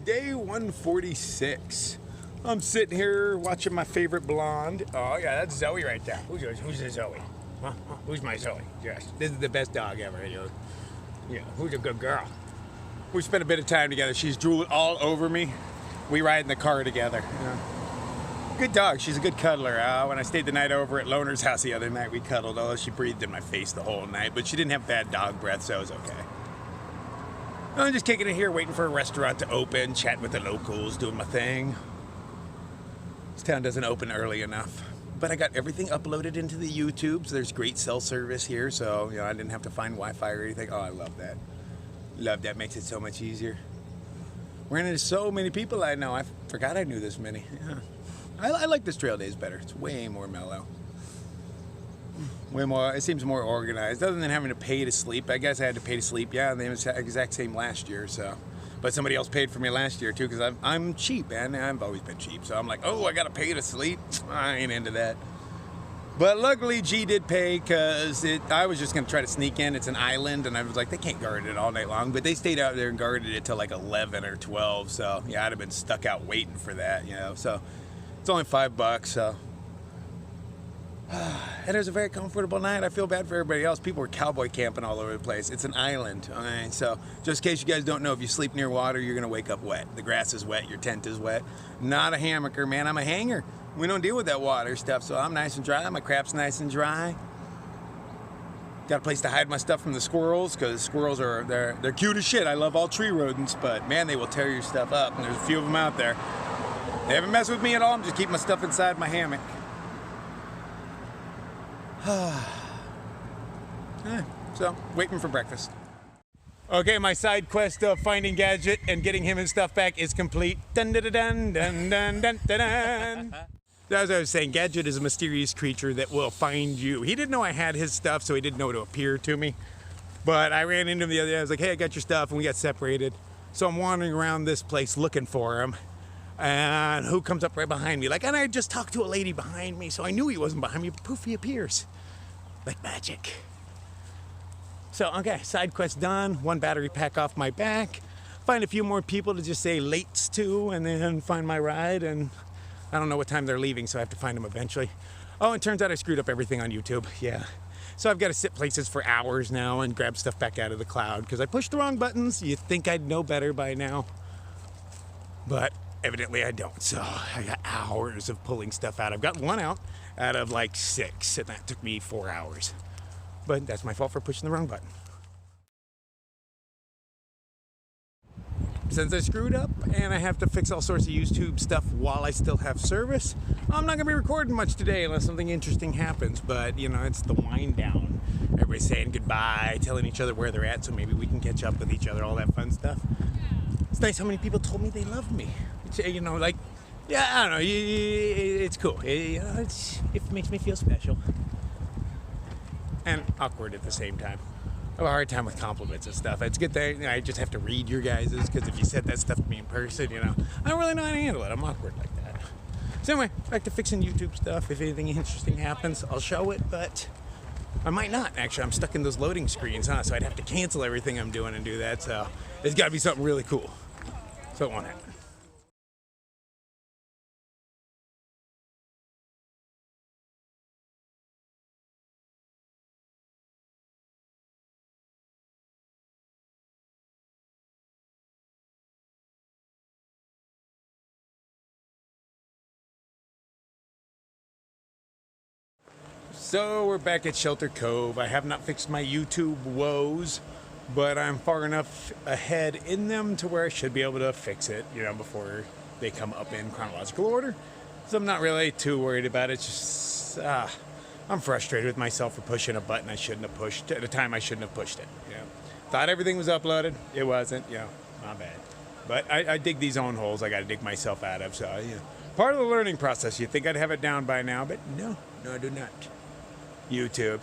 Day 146. I'm sitting here watching my favorite blonde. Oh yeah, that's Zoe right there. Who's the Zoe? Huh? Who's my Zoe? Yes, this is the best dog ever. Yeah, who's a good girl? We spent a bit of time together. She's drooling all over me. We ride in the car together. Yeah. Good dog. She's a good cuddler. When I stayed the night over at Loner's house the other night, we cuddled. Although she breathed in my face the whole night, but she didn't have bad dog breath, so it was okay. I'm just kicking it here, waiting for a restaurant to open, chatting with the locals, doing my thing. This town doesn't open early enough. But I got everything uploaded into the YouTube, so there's great cell service here, so I didn't have to find Wi-Fi or anything. Oh, I love that. Love that, makes it so much easier. Ran into so many people I know. I forgot I knew this many. Yeah. I like this trail days better. It's way more mellow. Way more, it seems more organized. Other than having to pay to sleep. I guess I had to pay to sleep. Yeah, the exact same last year, so. But somebody else paid for me last year too, because I'm cheap, man. I've always been cheap. So I'm like, oh, I gotta pay to sleep? I ain't into that. But luckily G did pay, because I was just gonna try to sneak in. It's an island, and I was like, they can't guard it all night long. But they stayed out there and guarded it till like 11 or 12. So yeah, I'd have been stuck out waiting for that, So it's only $5, so. And it was a very comfortable night. I feel bad for everybody else. People were cowboy camping all over the place. It's an island, okay? So just in case you guys don't know, if you sleep near water, you're gonna wake up wet. The grass is wet, your tent is wet. Not a hammocker, man, I'm a hanger. We don't deal with that water stuff, so I'm nice and dry. My crap's nice and dry. Got a place to hide my stuff from the squirrels, because squirrels they're cute as shit. I love all tree rodents, but man, they will tear your stuff up, and there's a few of them out there. They haven't messed with me at all. I'm just keeping my stuff inside my hammock. So, waiting for breakfast. Okay, my side quest of finding Gadget and getting him his stuff back is complete. Dun dun dun dun dun dun dun dun. As I was saying, Gadget is a mysterious creature that will find you. He didn't know I had his stuff, so he didn't know to appear to me. But I ran into him the other day. I was like, hey, I got your stuff, and we got separated. So I'm wandering around this place looking for him. And who comes up right behind me? And I just talked to a lady behind me, so I knew he wasn't behind me. Poof, he appears. Like magic. So, okay, side quest done. One battery pack off my back. Find a few more people to just say lates to, and then find my ride. And I don't know what time they're leaving, so I have to find them eventually. Oh, and turns out I screwed up everything on YouTube. Yeah. So I've got to sit places for hours now and grab stuff back out of the cloud, because I pushed the wrong buttons. You'd think I'd know better by now. But evidently I don't, so I got hours of pulling stuff out. I've got one out of like 6, and that took me 4 hours. But that's my fault for pushing the wrong button. Since I screwed up and I have to fix all sorts of YouTube stuff while I still have service, I'm not gonna be recording much today unless something interesting happens, but it's the wind down. Everybody's saying goodbye, telling each other where they're at, so maybe we can catch up with each other, all that fun stuff. It's nice how many people told me they loved me. Yeah, I don't know, it's cool. It makes me feel special. And awkward at the same time. I have a hard time with compliments and stuff. It's good that I just have to read your guys's, because if you said that stuff to me in person, I don't really know how to handle it. I'm awkward like that. So anyway, back to fixing YouTube stuff. If anything interesting happens, I'll show it, but I might not. Actually, I'm stuck in those loading screens, so I'd have to cancel everything I'm doing and do that, so it's gotta be something really cool. So it won't happen. So we're back at Shelter Cove. I have not fixed my YouTube woes, but I'm far enough ahead in them to where I should be able to fix it, before they come up in chronological order. So I'm not really too worried about it. It's just, I'm frustrated with myself for pushing a button I shouldn't have pushed at a time I shouldn't have pushed it. Thought everything was uploaded. It wasn't, my bad. But I dig these own holes I gotta dig myself out of, so, part of the learning process. You'd think I'd have it down by now, but no, I do not. YouTube,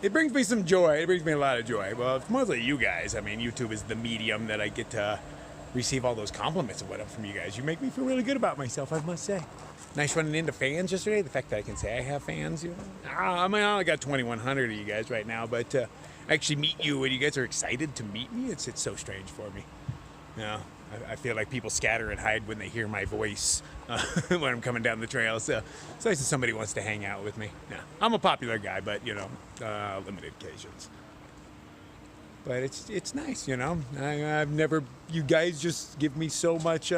it brings me some joy. It brings me a lot of joy. Well, it's mostly you guys. I mean, YouTube is the medium that I get to receive all those compliments and whatever from you guys. You make me feel really good about myself, I must say. Nice running into fans yesterday. The fact that I can say I have fans, I only got 2,100 of you guys right now, but actually meet you and you guys are excited to meet me. It's so strange for me. I feel like people scatter and hide when they hear my voice when I'm coming down the trail. So it's nice that somebody wants to hang out with me. Yeah, I'm a popular guy, but you know, limited occasions. But it's nice, you know. I've never. You guys just give me so much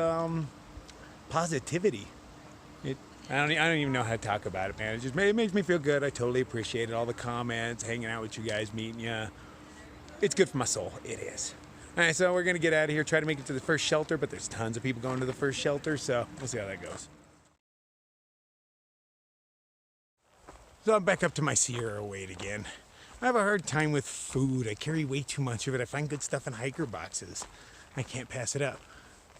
positivity. I don't even know how to talk about it, man. It makes me feel good. I totally appreciate it. All the comments, hanging out with you guys, meeting you. It's good for my soul. It is. All right, so we're going to get out of here, try to make it to the first shelter, but there's tons of people going to the first shelter, so we'll see how that goes. So I'm back up to my Sierra weight again. I have a hard time with food. I carry way too much of it. I find good stuff in hiker boxes. I can't pass it up.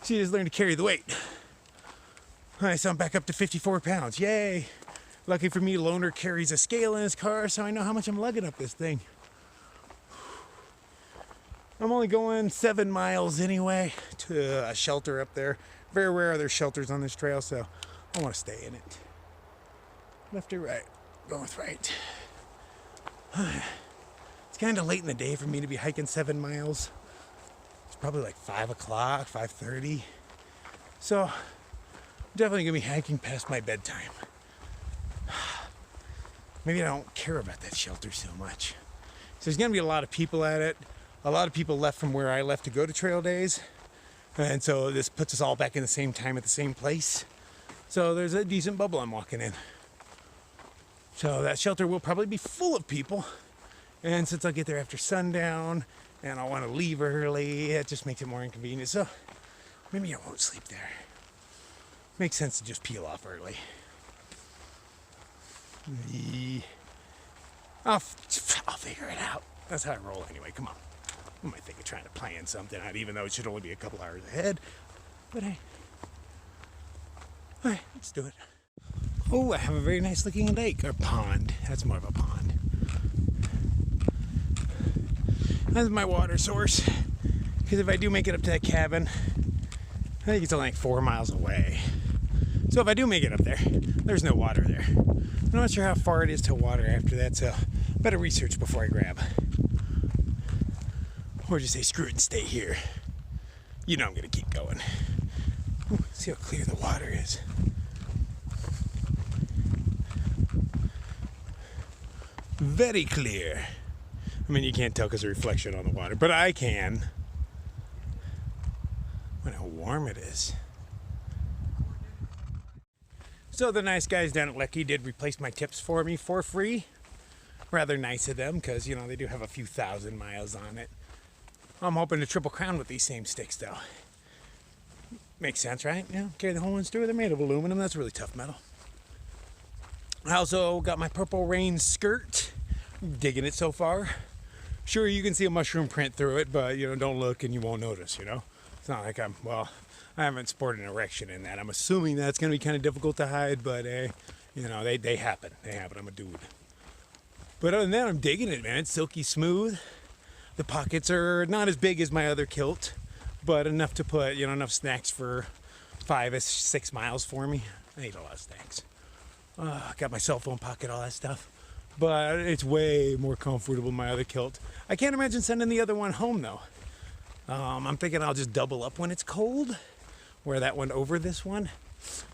So you just learn to carry the weight. All right, so I'm back up to 54 pounds. Yay! Lucky for me, Loner carries a scale in his car, so I know how much I'm lugging up this thing. I'm only going 7 miles anyway to a shelter up there. Very rare are there shelters on this trail, so I want to stay in it. Left or right? Going with right. It's kind of late in the day for me to be hiking 7 miles. It's probably like 5 o'clock, 5:30. So definitely gonna be hiking past my bedtime. Maybe I don't care about that shelter so much. So there's gonna be a lot of people at it. A lot of people left from where I left to go to trail days. And so this puts us all back in the same time at the same place. So there's a decent bubble I'm walking in. So that shelter will probably be full of people. And since I'll get there after sundown and I'll want to leave early, it just makes it more inconvenient. So maybe I won't sleep there. Makes sense to just peel off early. I'll figure it out. That's how I roll anyway. Come on. I might think of trying to plan something out, even though it should only be a couple hours ahead. But hey. All right, let's do it. Oh, I have a very nice looking lake, or pond. That's more of a pond. That's my water source. Because if I do make it up to that cabin, I think it's only like 4 miles away. So if I do make it up there, there's no water there. I'm not sure how far it is to water after that, so better research before I grab. Or just say screw it and stay here. You know I'm gonna keep going. Ooh, see how clear the water is. Very clear. I mean, you can't tell because of the reflection on the water, but I can. Look how warm it is. So the nice guys down at Lecky did replace my tips for me for free. Rather nice of them because, you know, they do have a few thousand miles on it. I'm hoping to triple crown with these same sticks though. Makes sense, right? Yeah, carry the whole ones through. They're made of aluminum. That's really tough metal. I also got my Purple Rain skirt. Digging it so far. Sure, you can see a mushroom print through it, but you know, don't look and you won't notice, you know? It's not like I haven't sported an erection in that. I'm assuming that's going to be kind of difficult to hide, but you know, they happen. They happen. I'm a dude. But other than that, I'm digging it, man. It's silky smooth. The pockets are not as big as my other kilt, but enough to put, you know, enough snacks for 5 or 6 miles for me. I ate a lot of snacks. Got my cell phone pocket, all that stuff. But it's way more comfortable than my other kilt. I can't imagine sending the other one home though. I'm thinking I'll just double up when it's cold. Wear that one over this one.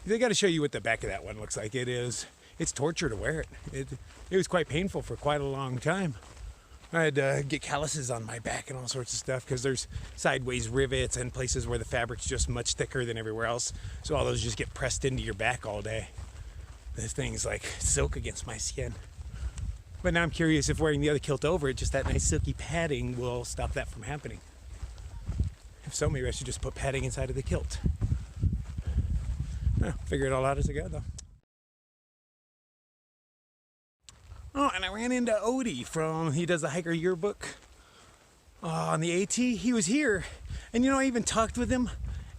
They got to show you what the back of that one looks like. It's torture to wear it. It was quite painful for quite a long time. I had to get calluses on my back and all sorts of stuff because there's sideways rivets and places where the fabric's just much thicker than everywhere else. So all those just get pressed into your back all day. This thing's like silk against my skin. But now I'm curious if wearing the other kilt over it, just that nice silky padding will stop that from happening. If so, maybe I should just put padding inside of the kilt. Figure it all out as I go though. Oh, and I ran into Odie he does the Hiker Yearbook on the AT. He was here, and you know, I even talked with him,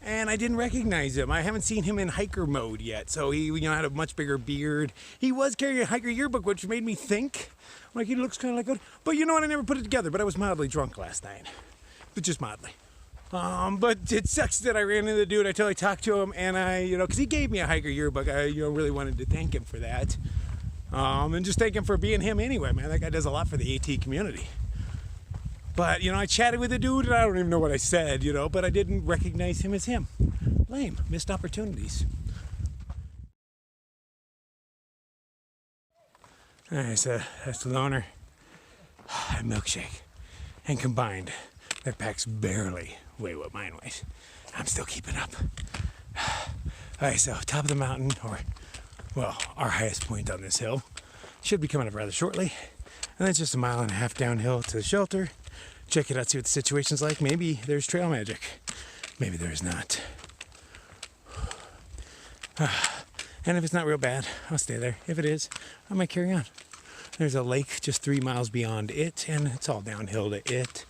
and I didn't recognize him. I haven't seen him in hiker mode yet, so he, you know, had a much bigger beard. He was carrying a Hiker Yearbook, which made me think, like, he looks kind of like Odie. But you know what, I never put it together, but I was mildly drunk last night. But just mildly. But it sucks that I ran into the dude. I totally talked to him, and you know, because he gave me a Hiker Yearbook. I, you know, really wanted to thank him for that. And just thank him for being him anyway, man. That guy does a lot for the AT community. But, you know, I chatted with the dude and I don't even know what I said, you know, but I didn't recognize him as him. Lame. Missed opportunities. Alright, so that's the loner. A milkshake. And combined, that pack's barely weigh what mine weighs. I'm still keeping up. Alright, so top of the mountain, or, well, our highest point on this hill. Should be coming up rather shortly. And then just a mile and a half downhill to the shelter. Check it out, see what the situation's like. Maybe there's trail magic. Maybe there is not. And if it's not real bad, I'll stay there. If it is, I might carry on. There's a lake just 3 miles beyond it, and it's all downhill to it.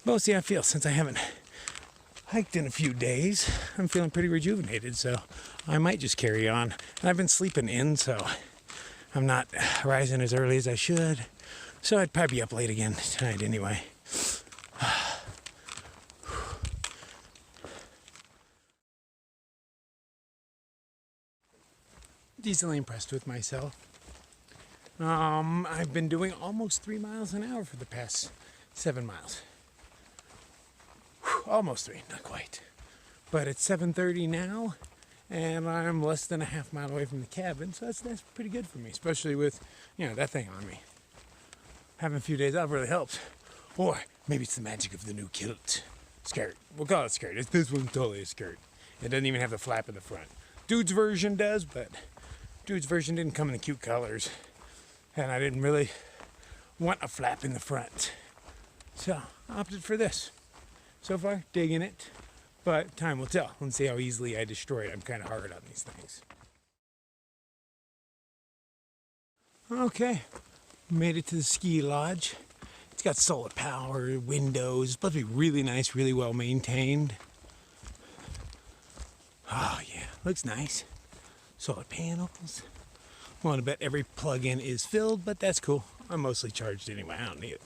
Well, see how I feel. Since I haven't hiked in a few days, I'm feeling pretty rejuvenated, so I might just carry on. And I've been sleeping in, so I'm not rising as early as I should. So I'd probably be up late again tonight anyway. Decently impressed with myself. I've been doing almost 3 miles an hour for the past 7 miles. Whew, almost 3, not quite. But it's 7:30 now, and I'm less than a half mile away from the cabin, so that's pretty good for me, especially with, you know, that thing on me. Having a few days off really helps. Or maybe it's the magic of the new kilt. Skirt. We'll call it skirt. This one's totally a skirt. It doesn't even have the flap in the front. Dude's version does, but dude's version didn't come in the cute colors. And I didn't really want a flap in the front. So I opted for this. So far, digging it. But time will tell. Let's see how easily I destroy it. I'm kind of hard on these things. Okay. Made it to the ski lodge. It's got solar power, windows. It's supposed to be really nice, really well maintained. Oh yeah, looks nice. Solar panels. Well, I bet every plug-in is filled, but that's cool. I'm mostly charged anyway. I don't need it.